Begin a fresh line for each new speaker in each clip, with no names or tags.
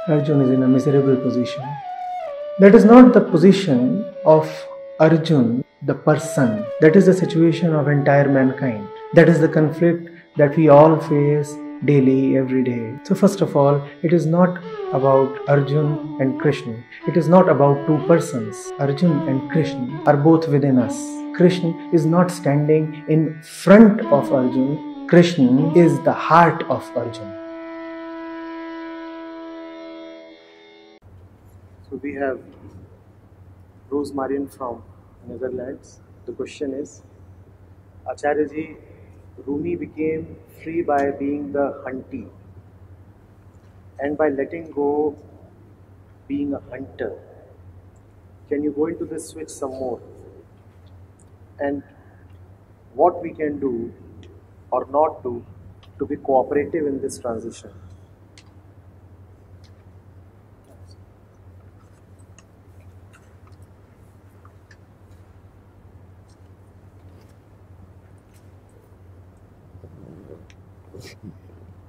Arjun is in a miserable position. That is not the position of Arjun, the person. That is the situation of entire mankind. That is the conflict that we all face daily, every day. So first of all, it is not about Arjun and Krishna. It is not about two persons. Arjun and Krishna are both within us. Krishna is not standing in front of Arjun. Krishna is the heart of Arjun. So we have Rosemarian from Netherlands. The question is, Acharya ji, Rumi became free by being the huntee and by letting go being a hunter. Can you go into this switch some more? And what we can do or not do to be cooperative in this transition?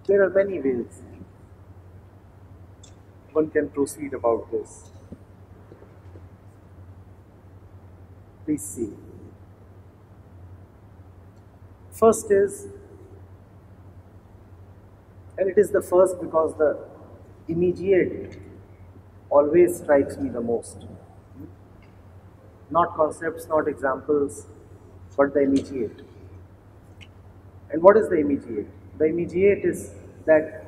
There are many ways one can proceed about this. Please see. First is, and it is the first because the immediate always strikes me the most. Not concepts, not examples, but the immediate. And what is the immediate? The immediate is that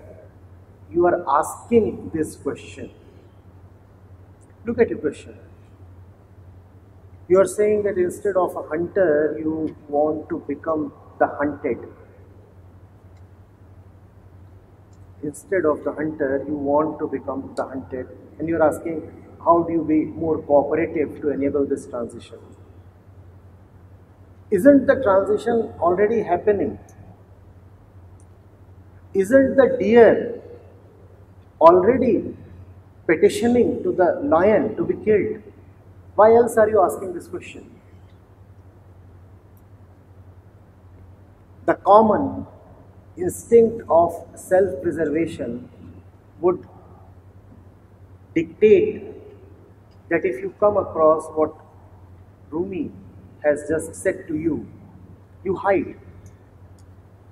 you are asking this question. Look at your question. You are saying that instead of a hunter, you want to become the hunted. Instead of the hunter, you want to become the hunted. And you are asking, how do you be more cooperative to enable this transition? Isn't the transition already happening? Isn't the deer already petitioning to the lion to be killed? Why else are you asking this question? The common instinct of self-preservation would dictate that if you come across what Rumi has just said to you, you hide,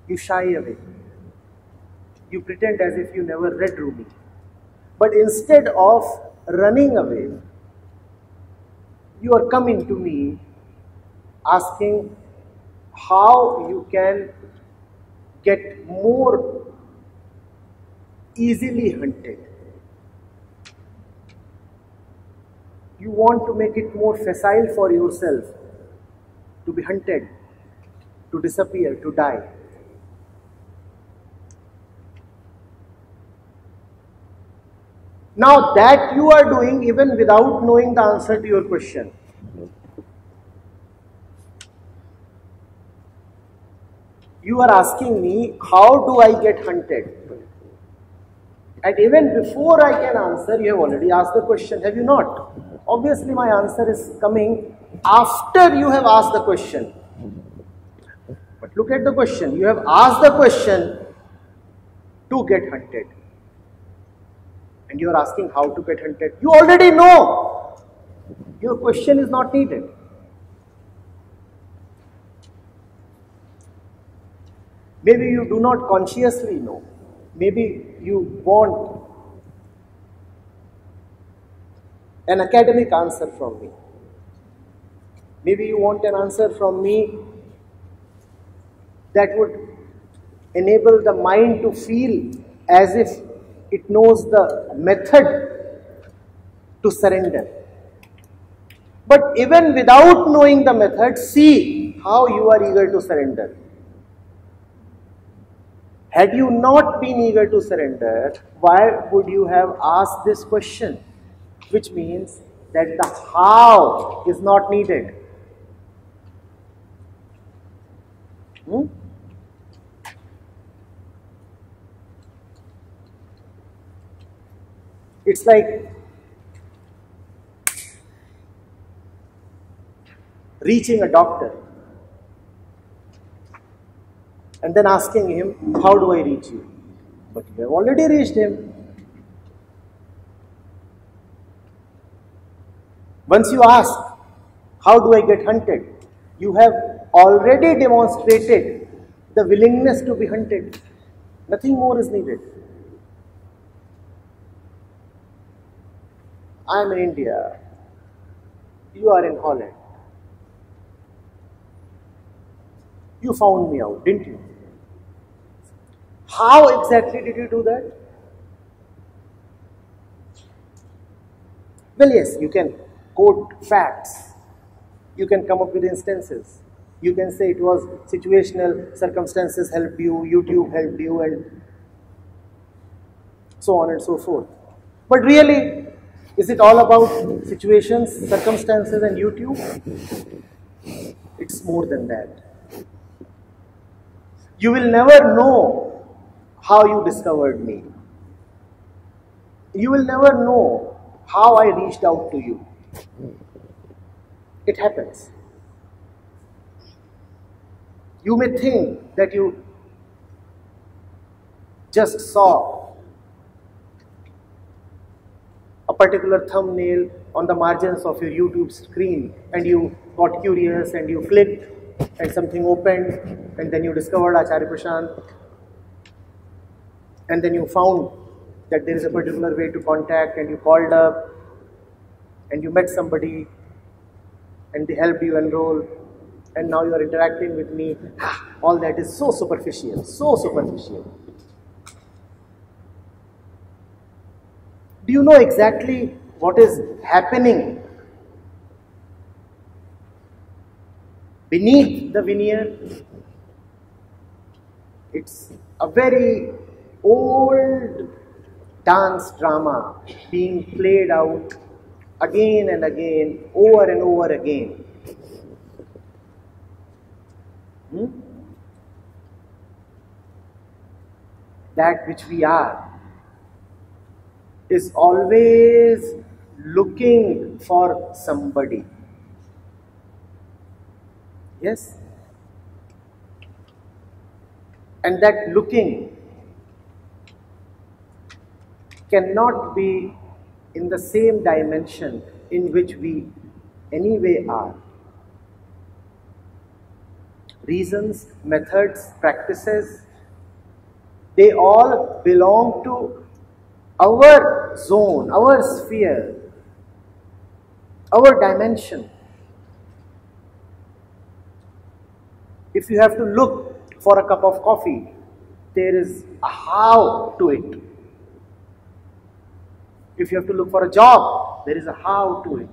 you shy away. You pretend as if you never read Rumi. But instead of running away, you are coming to me asking how you can get more easily hunted. You want to make it more facile for yourself to be hunted, to disappear, to die. Now that you are doing even without knowing the answer to your question. You are asking me, how do I get hunted? And even before I can answer, you have already asked the question, have you not? Obviously my answer is coming after you have asked the question. But look at the question. You have asked the question to get hunted. And you are asking how to get hunted. You already know. Your question is not needed. Maybe you do not consciously know. Maybe you want an academic answer from me. Maybe you want an answer from me that would enable the mind to feel as if it knows the method to surrender. But even without knowing the method, see how you are eager to surrender. Had you not been eager to surrender, why would you have asked this question? Which means that the how is not needed. It's like reaching a doctor and then asking him, how do I reach you? But you have already reached him.
Once you ask, how do I get hunted? You have already demonstrated the willingness to be hunted. Nothing more is needed. I am in India. You are in Holland. You found me out, didn't you? How exactly did you do that? Well, yes, you can quote facts. You can come up with instances. You can say it was situational, circumstances helped you, YouTube helped you, and so on and so forth. But really, is it all about situations, circumstances, and YouTube? It's more than that. You will never know how you discovered me. You will never know how I reached out to you. It happens. You may think that you just saw a particular thumbnail on the margins of your YouTube screen and you got curious and you clicked and something opened and then you discovered Acharya Prashant and then you found that there is a particular way to contact and you called up and you met somebody and they helped you enroll and now you are interacting with me. All that is so superficial, so superficial. Do you know exactly what is happening beneath the veneer? It's a very old dance drama being played out again and again, over and over again. That which we are is always looking for somebody. Yes? And that looking cannot be in the same dimension in which we anyway are. Reasons, methods, practices, they all belong to our zone, our sphere, our dimension. If you have to look for a cup of coffee, there is a how to it. If you have to look for a job, there is a how to it.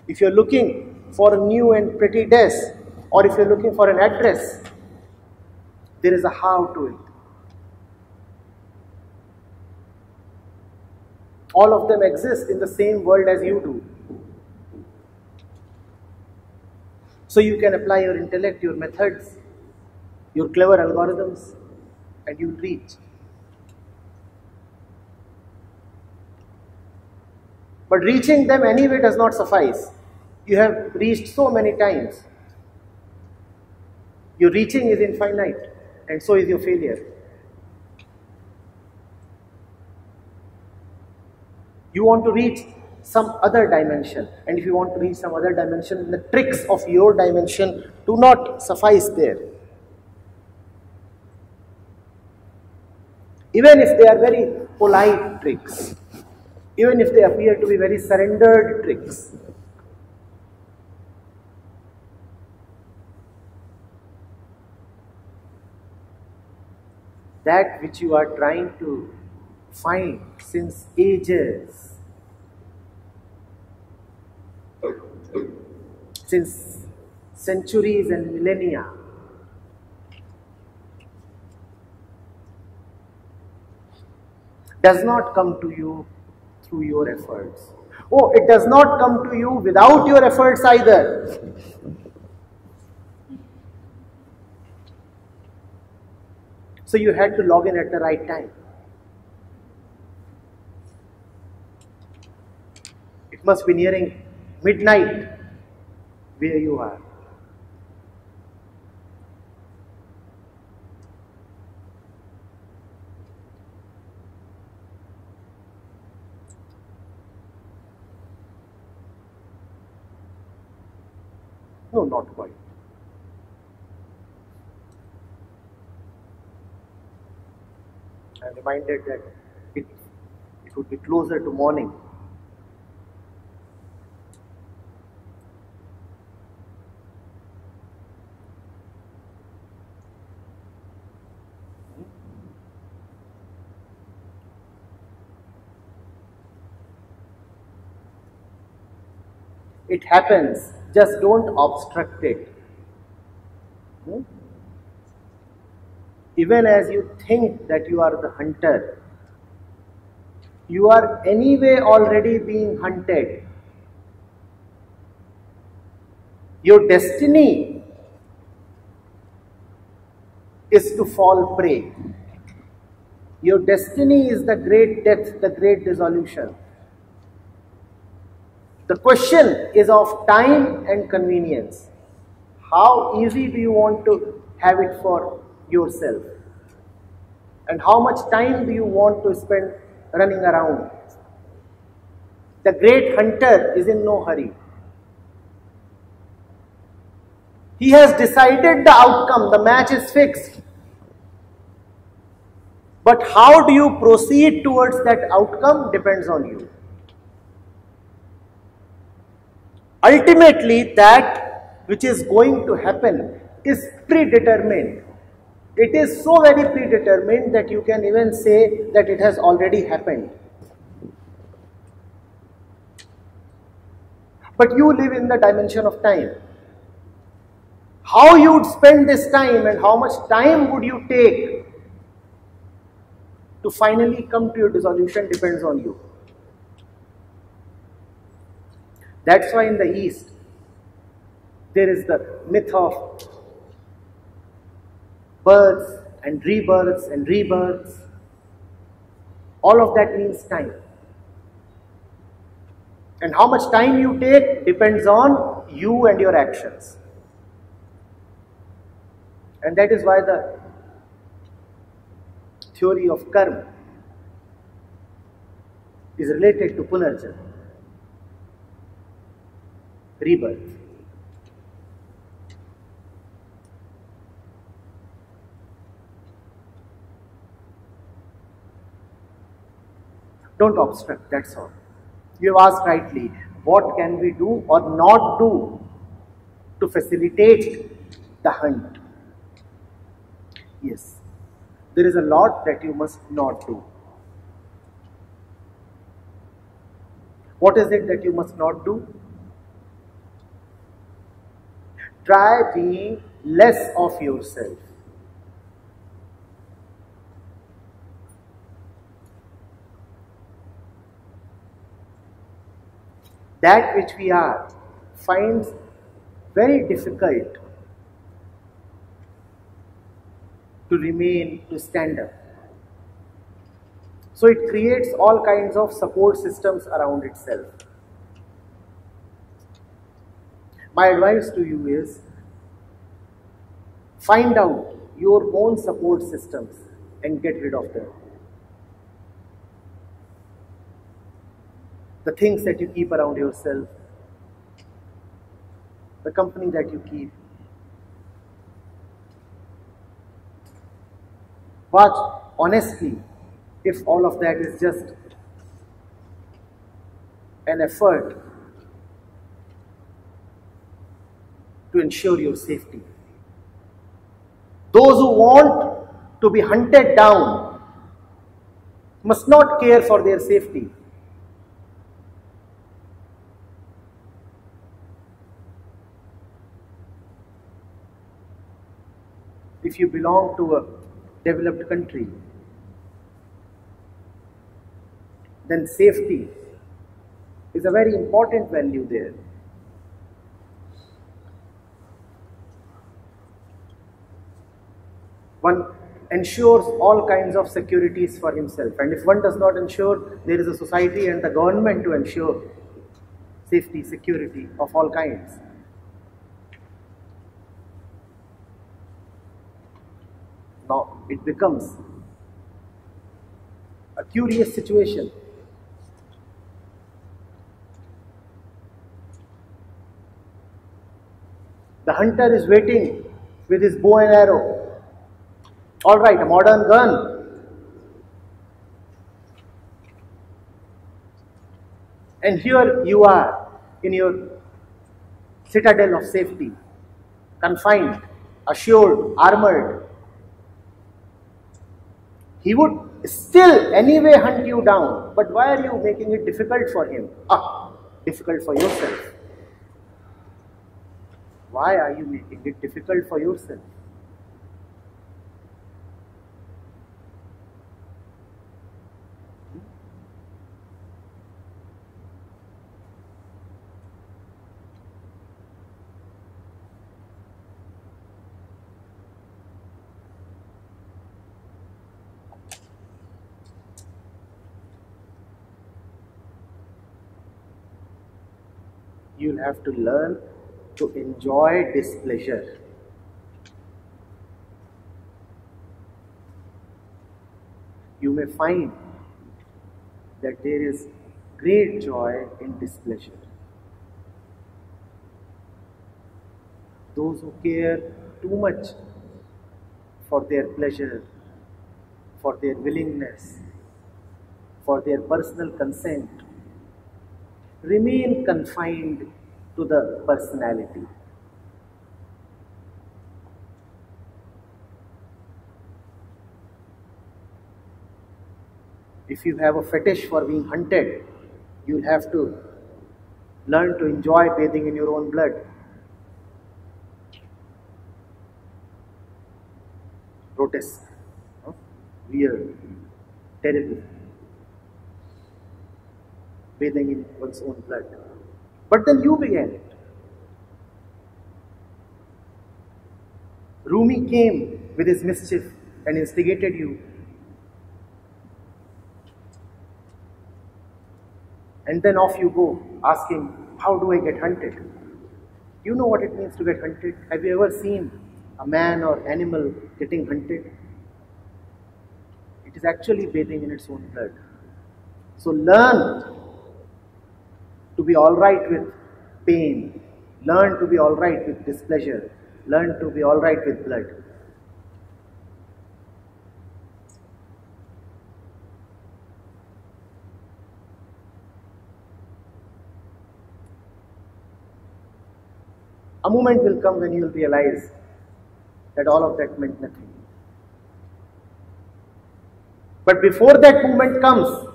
If you're looking for a new and pretty desk, or if you're looking for an address, there is a how to it. All of them exist in the same world as you do. So you can apply your intellect, your methods, your clever algorithms, and you'll reach. But reaching them anyway does not suffice. You have reached so many times. Your reaching is infinite, and so is your failure. You want to reach some other dimension, and if you want to reach some other dimension, the tricks of your dimension do not suffice there. Even if they are very polite tricks, even if they appear to be very surrendered tricks, that which you are trying to find since ages, since centuries and millennia, does not come to you through your efforts. Oh, it does not come to you without your efforts either. So you had to log in at the right time. It must be nearing midnight where you are. No, not quite. I'm reminded that it would be closer to morning. It happens, just don't obstruct it. Even as you think that you are the hunter, you are anyway already being hunted. Your destiny is to fall prey. Your destiny is the great death, the great dissolution. The question is of time and convenience. How easy do you want to have it for yourself? And how much time do you want to spend running around? The great hunter is in no hurry. He has decided the outcome, the match is fixed. But how do you proceed towards that outcome depends on you. Ultimately, that which is going to happen is predetermined. It is so very predetermined that you can even say that it has already happened. But you live in the dimension of time. How you would spend this time and how much time would you take to finally come to your dissolution depends on you. That's why in the East, there is the myth of births and rebirths and rebirths. All of that means time. And how much time you take depends on you and your actions. And that is why the theory of karma is related to punarjanma, rebirth. Don't obstruct, that's all. You have asked rightly, what can we do or not do to facilitate the hunt? Yes, there is a lot that you must not do. What is it that you must not do? Try being less of yourself. That which we are finds very difficult to remain, to stand up. So it creates all kinds of support systems around itself. My advice to you is, find out your own support systems and get rid of them. The things that you keep around yourself, the company that you keep. Watch honestly if all of that is just an effort to ensure your safety. Those who want to be hunted down must not care for their safety. If you belong to a developed country, then safety is a very important value there. One ensures all kinds of securities for himself, and if one does not ensure, there is a society and the government to ensure safety, security of all kinds. Now it becomes a curious situation. The hunter is waiting with his bow and arrow. Alright, a modern gun. And here you are in your citadel of safety, confined, assured, armored. He would still anyway hunt you down. But why are you making it difficult for him? Difficult for yourself. Why are you making it difficult for yourself? You'll have to learn to enjoy displeasure. You may find that there is great joy in displeasure. Those who care too much for their pleasure, for their willingness, for their personal consent, remain confined to the personality. If you have a fetish for being hunted, you'll have to learn to enjoy bathing in your own blood. Grotesque, weird, terrible. Bathing in one's own blood. But then you began it. Rumi came with his mischief and instigated you. And then off you go, asking, how do I get hunted? You know what it means to get hunted? Have you ever seen a man or animal getting hunted? It is actually bathing in its own blood. So learn to be alright with pain. Learn to be alright with displeasure. Learn to be alright with blood. A moment will come when you will realize that all of that meant nothing. But before that moment comes,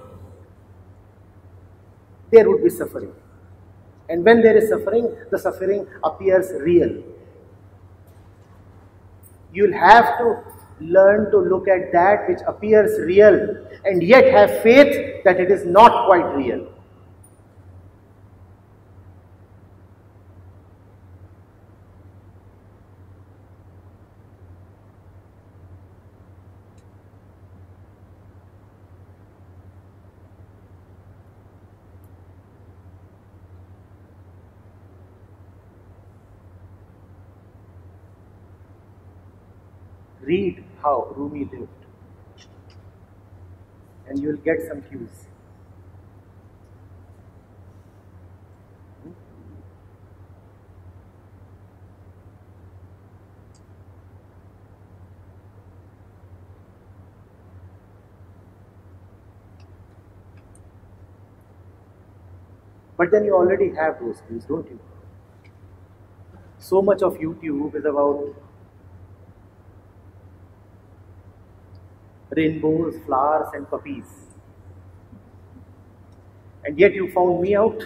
there would be suffering. And when there is suffering, the suffering appears real. You'll have to learn to look at that which appears real and yet have faith that it is not quite real. Read how Rumi lived, and you will get some cues. But then you already have those cues, don't you? So much of YouTube is about rainbows, flowers and puppies. And yet you found me out.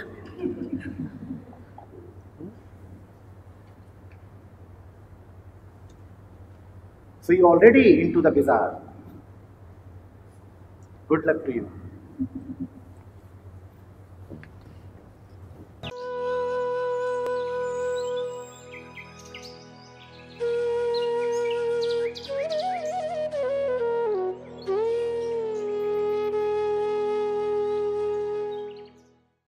So you're already into the bizarre. Good luck to you.